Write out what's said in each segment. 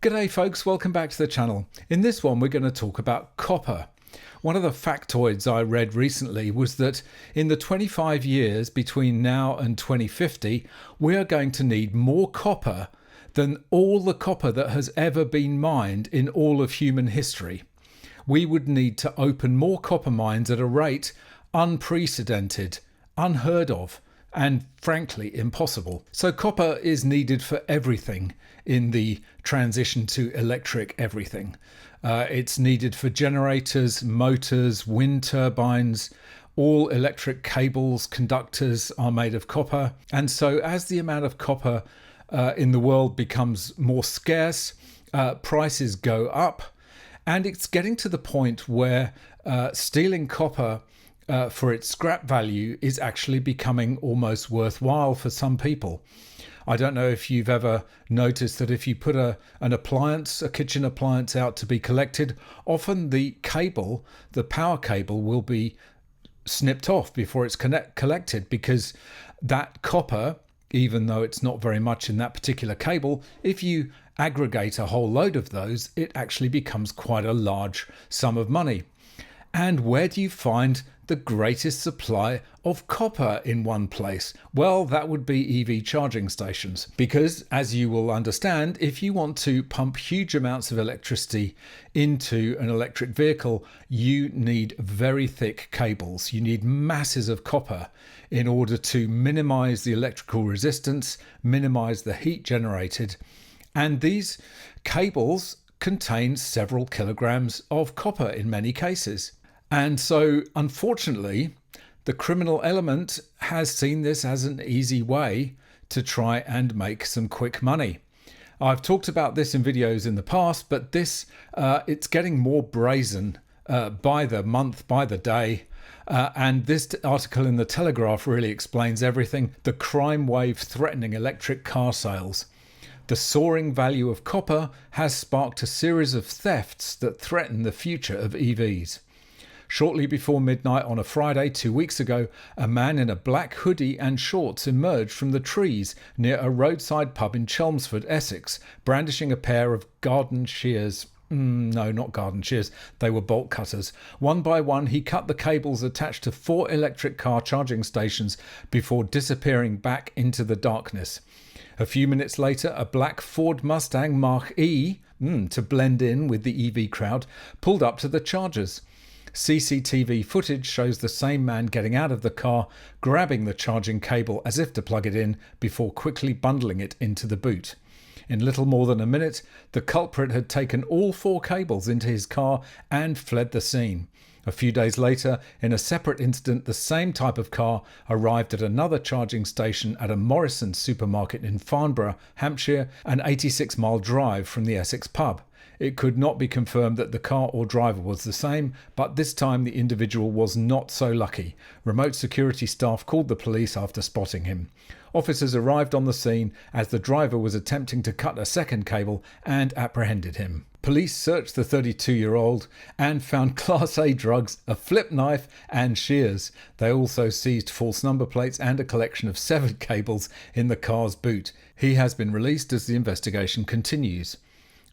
G'day folks, welcome back to the channel. In this one we're going to talk about copper. One of the factoids I read recently was that in the 25 years between now and 2050 we are going to need more copper than all the copper that has ever been mined in all of human history. We would need to open more copper mines at a rate unprecedented, unheard of, and frankly impossible. So copper is needed for everything in the transition to electric everything. It's needed for generators, motors, wind turbines. All electric cables, conductors are made of copper. And so as the amount of copper in the world becomes more scarce, prices go up. And it's getting to the point where stealing copper for its scrap value is actually becoming almost worthwhile for some people. I don't know if you've ever noticed that if you put an appliance, a kitchen appliance out to be collected, often the cable, the power cable, will be snipped off before it's collected, because that copper, even though it's not very much in that particular cable, if you aggregate a whole load of those, it actually becomes quite a large sum of money. And where do you find the greatest supply of copper in one place? Well, that would be EV charging stations. Because, as you will understand, if you want to pump huge amounts of electricity into an electric vehicle, you need very thick cables. You need masses of copper in order to minimize the electrical resistance, minimize the heat generated. And these cables contain several kilograms of copper in many cases. And so, unfortunately, the criminal element has seen this as an easy way to try and make some quick money. I've talked about this in videos in the past, but this it's getting more brazen by the month, by the day. And this article in the Telegraph really explains everything. The crime wave threatening electric car sales. The soaring value of copper has sparked a series of thefts that threaten the future of EVs. Shortly before midnight on a Friday 2 weeks ago, a man in a black hoodie and shorts emerged from the trees near a roadside pub in Chelmsford, Essex, brandishing a pair of garden shears. No, not garden shears. They were bolt cutters. One by one, he cut the cables attached to 4 electric car charging stations before disappearing back into the darkness. A few minutes later, a black Ford Mustang Mach-E, to blend in with the EV crowd, pulled up to the chargers. CCTV footage shows the same man getting out of the car, grabbing the charging cable as if to plug it in, before quickly bundling it into the boot. In little more than a minute, the culprit had taken all 4 cables into his car and fled the scene. A few days later, in a separate incident, the same type of car arrived at another charging station at a Morrison's supermarket in Farnborough, Hampshire, an 86-mile drive from the Essex pub. It could not be confirmed that the car or driver was the same, but this time the individual was not so lucky. Remote security staff called the police after spotting him. Officers arrived on the scene as the driver was attempting to cut a second cable and apprehended him. Police searched the 32-year-old and found Class A drugs, a flip knife and shears. They also seized false number plates and a collection of severed cables in the car's boot. He has been released as the investigation continues.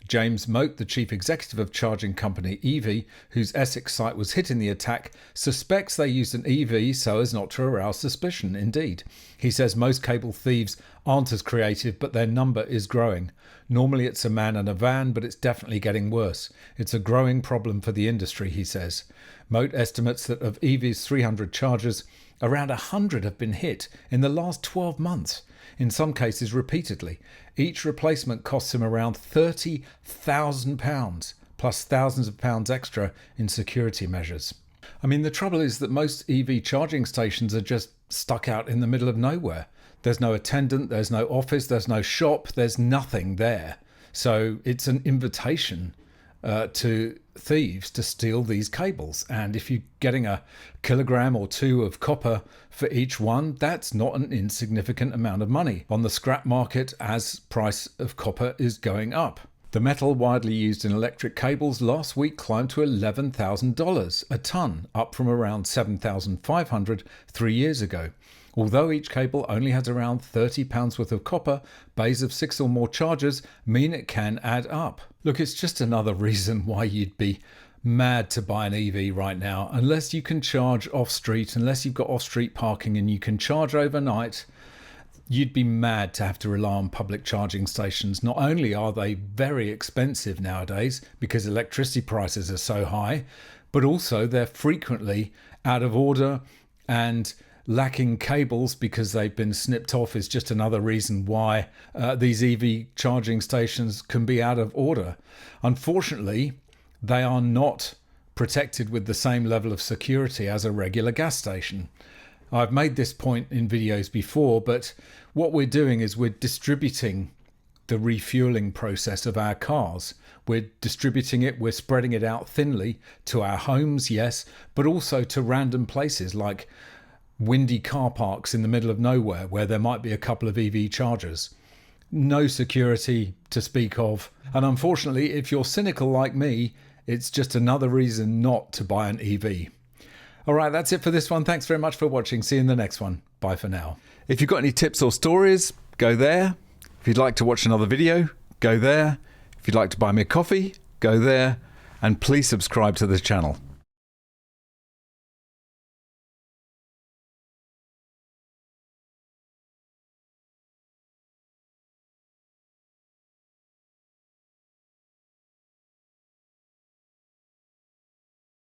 James Moat, the chief executive of charging company EV, whose Essex site was hit in the attack, suspects they used an EV so as not to arouse suspicion. Indeed, he says most cable thieves aren't as creative, but their number is growing. Normally it's a man and a van, but it's definitely getting worse. It's a growing problem for the industry, he says. Moat estimates that of EV's 300 chargers, around 100 have been hit in the last 12 months. In some cases repeatedly. Each replacement costs him around £30,000, plus thousands of pounds extra in security measures. I mean, the trouble is that most EV charging stations are just stuck out in the middle of nowhere. There's no attendant, there's no office, there's no shop, there's nothing there. So it's an invitation to thieves to steal these cables. And if you're getting a kilogram or 2 of copper for each one, that's not an insignificant amount of money on the scrap market as price of copper is going up. The metal widely used in electric cables last week climbed to $11,000 a tonne, up from around $7,500 3 years ago. Although each cable only has around £30 worth of copper, bays of 6 or more chargers mean it can add up. Look, it's just another reason why you'd be mad to buy an EV right now. Unless you can charge off-street, unless you've got off-street parking and you can charge overnight, you'd be mad to have to rely on public charging stations. Not only are they very expensive nowadays because electricity prices are so high, but also they're frequently out of order and lacking cables because they've been snipped off is just another reason why these EV charging stations can be out of order. Unfortunately, they are not protected with the same level of security as a regular gas station. I've made this point in videos before, but what we're doing is we're distributing the refueling process of our cars. We're distributing it, we're spreading it out thinly to our homes, yes, but also to random places like windy car parks in the middle of nowhere where there might be a couple of EV chargers. No security to speak of. And unfortunately, if you're cynical like me, it's just another reason not to buy an EV. All right, that's it for this one. Thanks very much for watching. See you in the next one. Bye for now. If you've got any tips or stories, go there. If you'd like to watch another video, go there. If you'd like to buy me a coffee, go there. And please subscribe to the channel.